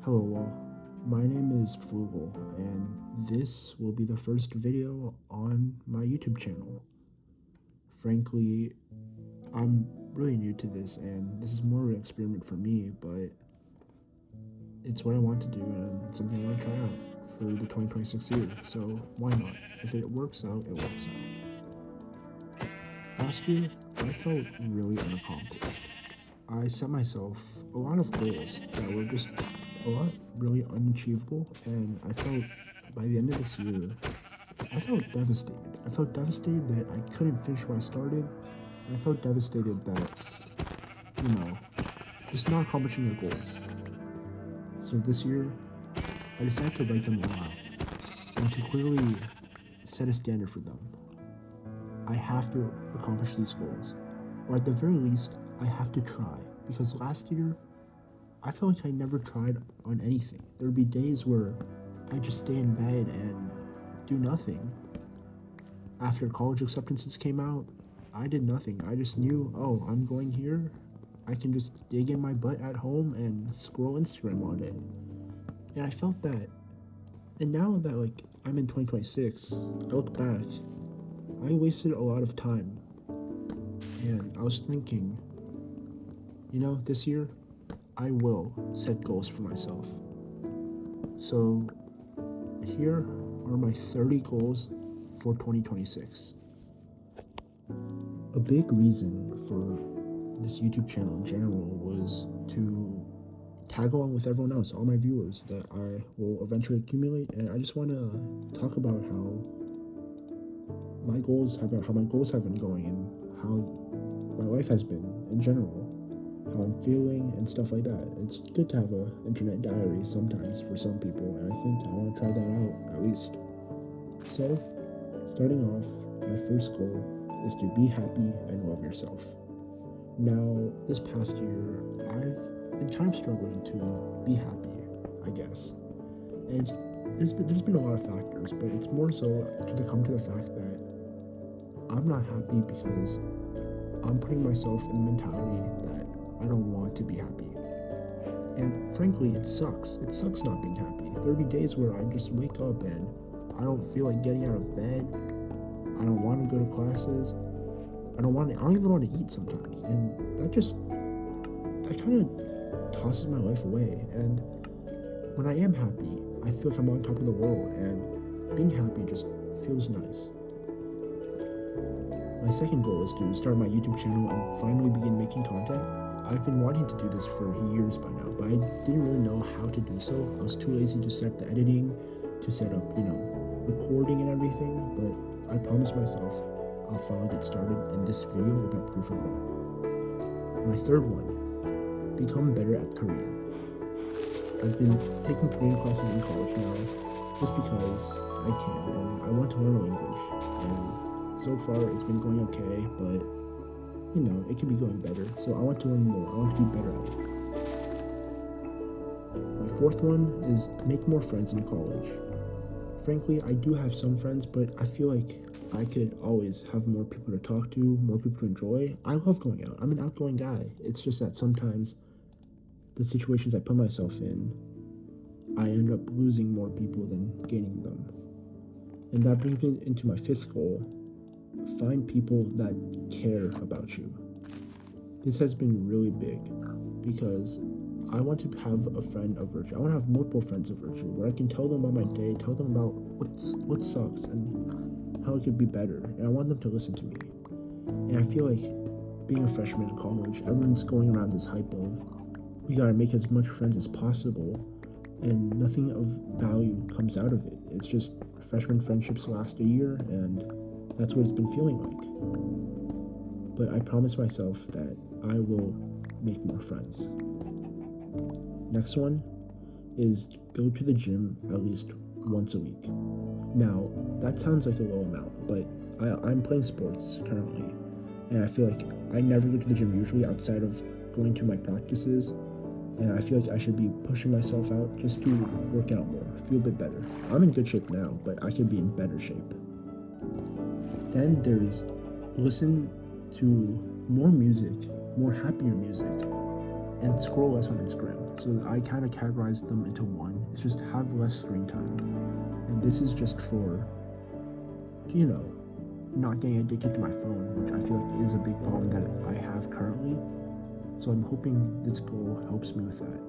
Hello all, my name is Fleugell, and this will be the first video on my YouTube channel. Frankly, I'm really new to this, and this is more of an experiment for me, but it's what I want to do and something I want to try out for the 2026 year, so why not? If it works out, it works out. Last year, I felt really unaccomplished. I set myself a lot of goals that were just a lot really unachievable, and I felt by the end of this year, I felt devastated. I felt devastated that I couldn't finish what I started, and I felt devastated that, you know, just not accomplishing your goals. So this year, I decided to write them all out and to clearly set a standard for them. I have to accomplish these goals, or at the very least, I have to try, because last year, I felt like I never tried on anything. There would be days where I just stay in bed and do nothing. After college acceptances came out, I did nothing. I just knew, oh, I'm going here. I can just dig in my butt at home and scroll Instagram all day. And I felt that. And now that I'm in 2026, I look back, I wasted a lot of time. And I was thinking, this year, I will set goals for myself. So here are my 30 goals for 2026. A big reason for this YouTube channel in general was to tag along with everyone else, all my viewers that I will eventually accumulate, and I just want to talk about how my goals have been going and how my life has been in general, how I'm feeling and stuff like that. It's good to have an internet diary sometimes for some people, and I think I want to try that out at least. So, starting off, my first goal is to be happy and love yourself. Now, this past year, I've been kind of struggling to be happy, I guess. And there's been a lot of factors, but it's more so to come to the fact that I'm not happy because I'm putting myself in the mentality that I don't want to be happy. And frankly, it sucks. It sucks not being happy. There'll be days where I just wake up and I don't feel like getting out of bed. I don't want to go to classes. I don't even want to eat sometimes. And that kind of tosses my life away. And when I am happy, I feel like I'm on top of the world, and being happy just feels nice. My second goal is to start my YouTube channel and finally begin making content. I've been wanting to do this for years by now, but I didn't really know how to do so. I was too lazy to set up the editing, to set up, recording and everything, but I promised myself I'll finally get started, and this video will be proof of that. My third one, become better at Korean. I've been taking Korean classes in college now, just because I can, and I want to learn a language, and so far it's been going okay, but it could be going better, so I want to learn more. I want to be better at it. My fourth one is make more friends in college. Frankly, I do have some friends, but I feel like I could always have more people to talk to, more people to enjoy. I love going out. I'm an outgoing guy. It's just that sometimes the situations I put myself in, I end up losing more people than gaining them. And that brings me into my fifth goal. Find people that care about you. This has been really big because I want to have a friend of virtue. I want to have multiple friends of virtue where I can tell them about my day, tell them about what sucks and how it could be better. And I want them to listen to me. And I feel like being a freshman in college, everyone's going around this hype of we gotta make as much friends as possible, and nothing of value comes out of it. It's just freshman friendships last a year, and that's what it's been feeling like. But I promised myself that I will make more friends. Next one is go to the gym at least once a week. Now, that sounds like a low amount, but I'm playing sports currently, and I feel like I never go to the gym usually outside of going to my practices, and I feel like I should be pushing myself out just to work out more, feel a bit better. I'm in good shape now, but I could be in better shape. Then listen to more music, more happier music. and scroll less on Instagram. So I kind of categorize them into one. It's just have less screen time. And this is just for, not getting addicted to my phone, which I feel like is a big problem that I have currently. So I'm hoping this goal helps me with that.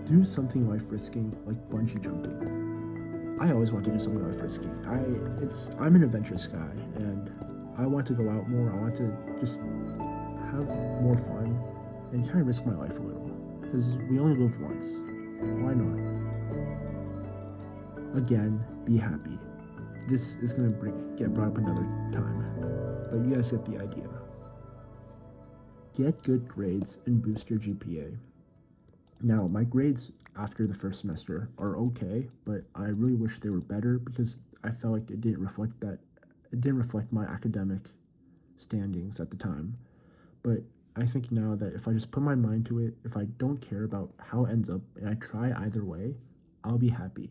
Do something life-risking like bungee jumping. I always want to do something life-risking. I'm an adventurous guy, and I want to go out more. I want to just have more fun and kind of risk my life a little, because we only live once. Why not? Again, be happy. This is going to get brought up another time, but you guys get the idea. Get good grades and boost your GPA. Now, my grades after the first semester are okay, but I really wish they were better because I felt like it didn't reflect my academic standings at the time. But I think now that if I just put my mind to it, if I don't care about how it ends up and I try either way, I'll be happy.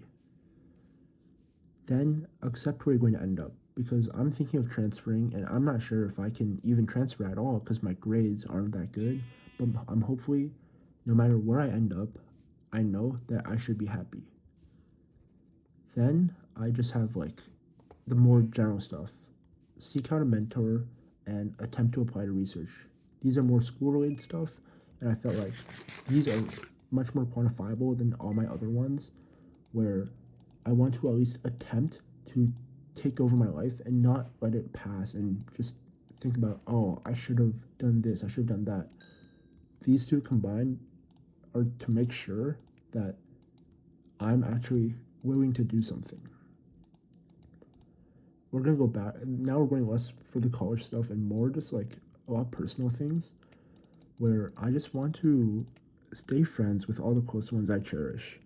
Then accept where you're going to end up, because I'm thinking of transferring and I'm not sure if I can even transfer at all because my grades aren't that good, but I'm hopefully, no matter where I end up, I know that I should be happy. Then I just have the more general stuff. Seek out a mentor and attempt to apply to research. These are more school-related stuff, and I felt like these are much more quantifiable than all my other ones, where I want to at least attempt to take over my life and not let it pass and just think about, oh, I should have done this, I should have done that. These two combined are to make sure that I'm actually willing to do something. We're going to go back. Now we're going less for the college stuff and more just a lot of personal things, where I just want to stay friends with all the close ones I cherish.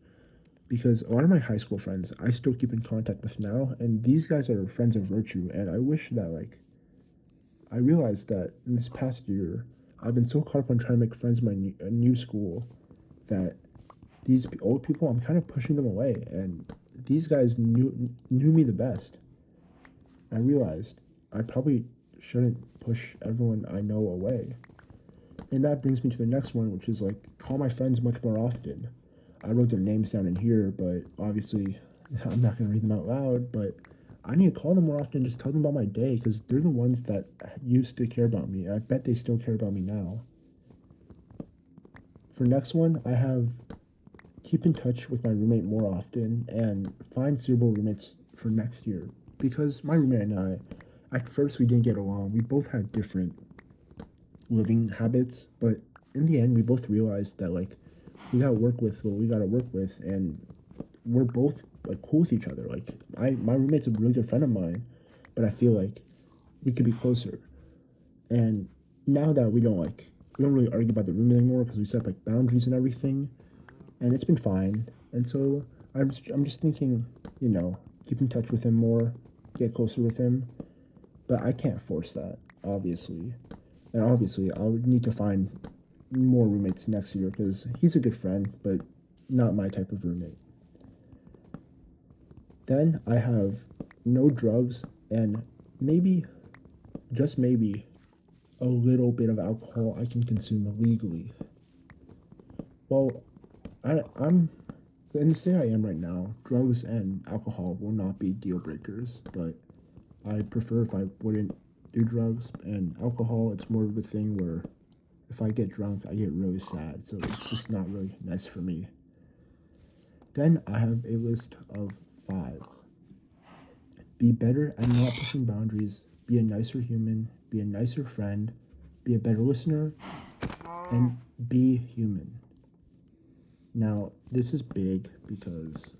Because a lot of my high school friends I still keep in contact with now, and these guys are friends of virtue, and I wish that, I realized that in this past year, I've been so caught up on trying to make friends in my new school that these old people, I'm kind of pushing them away, and these guys knew me the best. I realized I probably shouldn't push everyone I know away. And that brings me to the next one, which is call my friends much more often. I wrote their names down in here, but obviously I'm not going to read them out loud, but I need to call them more often and just tell them about my day, because they're the ones that used to care about me, and I bet they still care about me now. For next one, I have keep in touch with my roommate more often and find suitable roommates for next year, because my roommate and I, at first we didn't get along. We both had different living habits, but in the end we both realized that we gotta work with what we gotta work with, and we're both cool with each other. My roommate's a really good friend of mine, but I feel like we could be closer. And now that we don't really argue about the room anymore because we set up boundaries and everything, and it's been fine. And so I'm just thinking, keep in touch with him more, get closer with him, but I can't force that, obviously. And obviously I'll need to find more roommates next year because he's a good friend, but not my type of roommate. Then I have no drugs and maybe, just maybe, a little bit of alcohol I can consume legally. Well, I'm in the state I am right now, drugs and alcohol will not be deal breakers, but I prefer if I wouldn't do drugs, and alcohol, it's more of a thing where if I get drunk, I get really sad, so it's just not really nice for me. Then I have a list of 5. Be better at not pushing boundaries, be a nicer human, be a nicer friend, be a better listener, and be human. Now, this is big because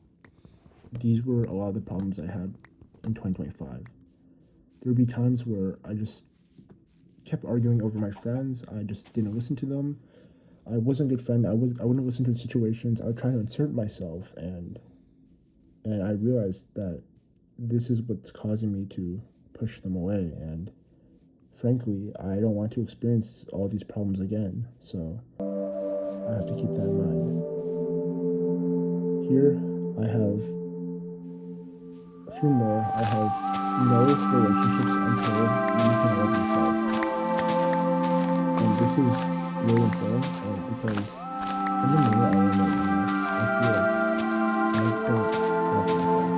these were a lot of the problems I had in 2025. There would be times where I just kept arguing over my friends. I just didn't listen to them. I wasn't a good friend. I wouldn't listen to the situations. I would try to insert myself, and I realized that this is what's causing me to push them away, and frankly, I don't want to experience all these problems again, so I have to keep that in mind. Here, I have a few more. I have no relationships until you can love yourself. And this is really important, because in the moment I am right now, I feel like I don't love myself.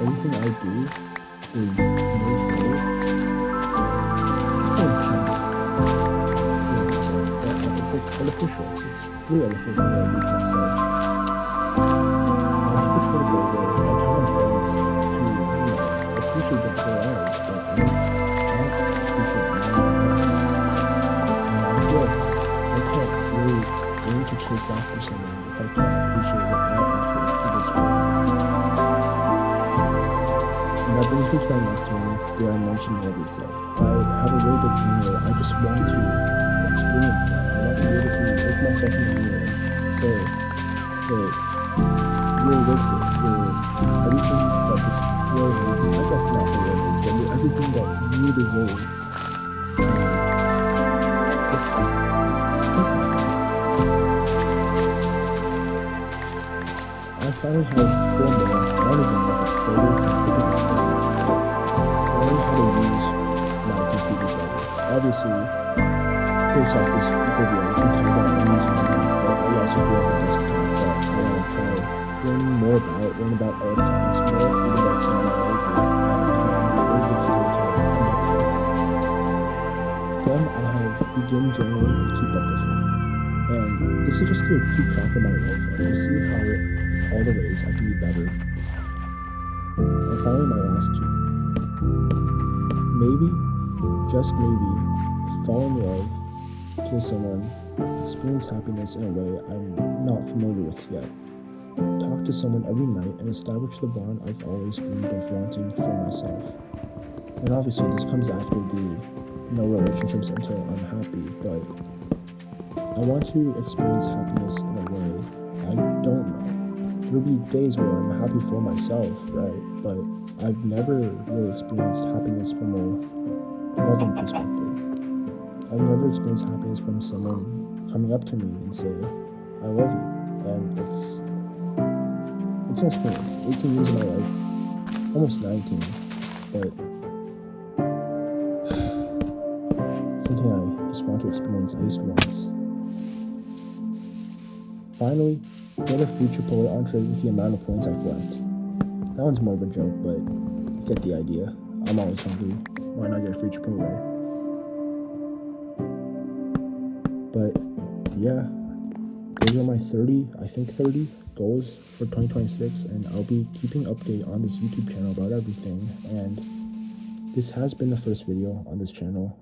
Everything I do is more so it's no intent to love myself, but it's like artificial. It's really artificial what I do to myself. I'm hypocritical where I tell my friends to, appreciate their lives, but I don't appreciate my own life. I feel like I can't really aim to chase after someone if I can't appreciate what I offer to this world. And that brings me to my next one, where I mentioned love yourself. I have a really big thing where I just want to experience that. I want to be able to look myself in the mirror and say that you're worth it. You're everything that this world needs. I guess not the world needs, but you're everything that you deserve. I finally have formula. I don't even know if it's stable. I think it's stable. I learned how to use my computer better. Obviously, based off this video, you can tell that I'm using my Mac, but I also do have a desktop that I want to try learning more about, learn about electronics more, even though it's not my major. I think I'm a really good skill to end up with. Then I have begin journaling and keep up with it. And this is just to keep track of my life and to see how all the ways I can be better. And finally, my last two. Maybe, just maybe, fall in love, kiss someone, experience happiness in a way I'm not familiar with yet. Talk to someone every night and establish the bond I've always dreamed of wanting for myself. And obviously, this comes after the no relationships until I'm happy, but I want to experience happiness in a way I don't know. There'll be days where I'm happy for myself, right? But I've never really experienced happiness from a loving perspective. I've never experienced happiness from someone coming up to me and say, I love you. And it's an experience. 18 years of my life, almost 19, but something I just want to experience at least once. Finally, get a free Chipotle entree with the amount of points I collect. That one's more of a joke, but you get the idea. I'm always hungry. Why not get a free Chipotle? But yeah, those are my 30 goals for 2026, and I'll be keeping update on this YouTube channel about everything. And this has been the first video on this channel.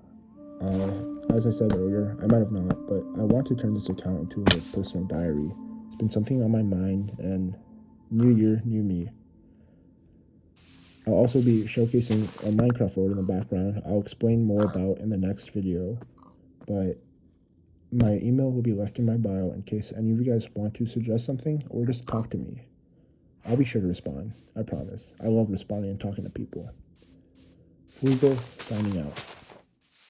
As I said earlier, I might have not, but I want to turn this account into a personal diary. It's been something on my mind, and new year, new me. I'll also be showcasing a Minecraft world in the background I'll explain more about in the next video, but my email will be left in my bio in case any of you guys want to suggest something or just talk to me. I'll be sure to respond, I promise. I love responding and talking to people. Fleugell, signing out.